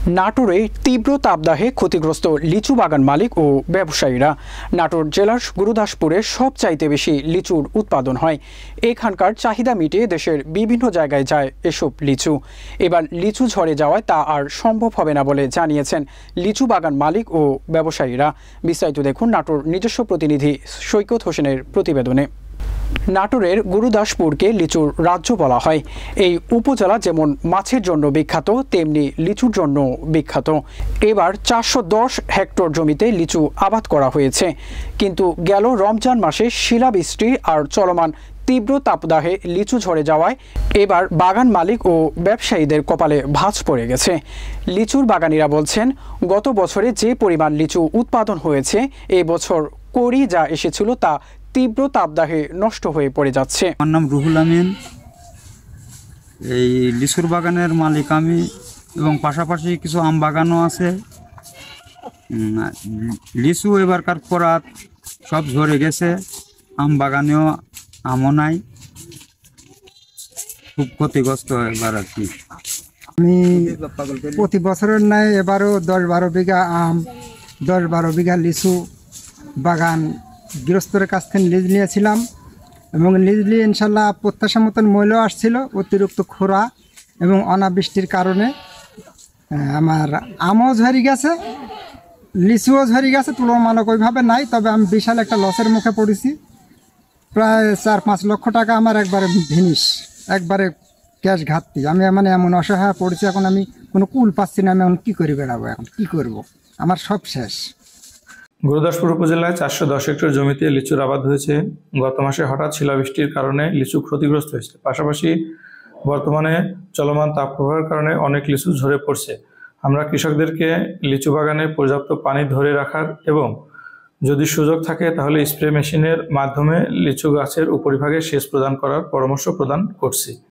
নাটোরে তীব্র তাপদাহে ক্ষতিগ্রস্ত লিচু বাগান মালিক ও ব্যবসায়ীরা। নাটোর জেলার গুরুদাসপুরে সবচাইতে বেশি লিচুর উৎপাদন হয়। এখানকার চাহিদা মিটিয়ে দেশের বিভিন্ন জায়গায় যায় এসব লিচু। এবার লিচু ঝরে যাওয়ায় তা আর সম্ভব হবে না বলে জানিয়েছেন লিচু বাগান মালিক ও ব্যবসায়ীরা। বিস্তারিত দেখুন নাটোর নিজস্ব প্রতিনিধি সৈকত হোসেনের প্রতিবেদনে। নাটোরের গুরুদাসপুরকে লিচুর রাজ্য বলা হয়। এই উপজেলা যেমন মাছের জন্য বিখ্যাত, তেমনি লিচুর জন্য বিখ্যাত। এবার 410 হেক্টর জমিতে লিচু আবাদ করা হয়েছে, কিন্তু গেল রমজান মাসে শিলাবৃষ্টি আর চলমান তীব্র তাপদাহে লিচু ঝরে যাওয়ায় এবার বাগান মালিক ও ব্যবসায়ীদের কপালে ভাঁজ পড়ে গেছে। লিচুর বাগানীরা বলছেন, গত বছরে যে পরিমাণ লিচু উৎপাদন হয়েছে, এবছর করি যা এসেছিল তা তীব্র তাপদাহে নষ্ট হয়ে পড়ে যাচ্ছে। আমার নাম রুহুল আমিন। এই লিচুর বাগানের মালিক আমি, এবং পাশাপাশি কিছু আম বাগানও আছে। লিচু এবারকার পরাত সব ঝরে গেছে, আম বাগানেও আমও নাই, খুব ক্ষতিগ্রস্ত এবার আর কি। আমি প্রতি বছরের ন্যায় এবারও 10-12 বিঘা আম, 10-12 বিঘা লিচু বাগান গৃহস্থের কাছ থেকে লিজ নিয়েছিলাম, এবং লিজ নিয়ে ইনশাল্লাহ প্রত্যাশা মতন মূল্য আসছিল। অতিরিক্ত খরা এবং অনাবৃষ্টির কারণে আমার আমও ঝরে গেছে, লিচুও ঝরে গেছে, তুলনামূলক ওইভাবে নাই। তবে আমি বিশাল একটা লসের মুখে পড়েছি। প্রায় 4-5 লক্ষ টাকা আমার একবারে ভিনিশ, একবারে ক্যাশ ঘাটতি। আমি মানে এমন অসহায় পড়েছি, এখন আমি কোনো কুল পাচ্ছি না। আমি এখন কী করে বেড়াবো, এখন কী করব, আমার সব শেষ। গুরুদাসপুর উপজেলায় 410 হেক্টর জমিতে লিচুর আবাদ হয়েছে। গত মাসে হঠাৎ শিলাবৃষ্টির কারণে লিচু ক্ষতিগ্রস্ত হয়েছে। পাশাপাশি বর্তমানে চলমান তাপপ্রবাহের কারণে অনেক লিচু ঝরে পড়ছে। আমরা কৃষকদেরকে লিচু বাগানে পর্যাপ্ত পানি ধরে রাখার এবং যদি সুযোগ থাকে তাহলে স্প্রে মেশিনের মাধ্যমে লিচু গাছের উপরিভাগে সেচ প্রদান করার পরামর্শ প্রদান করছি।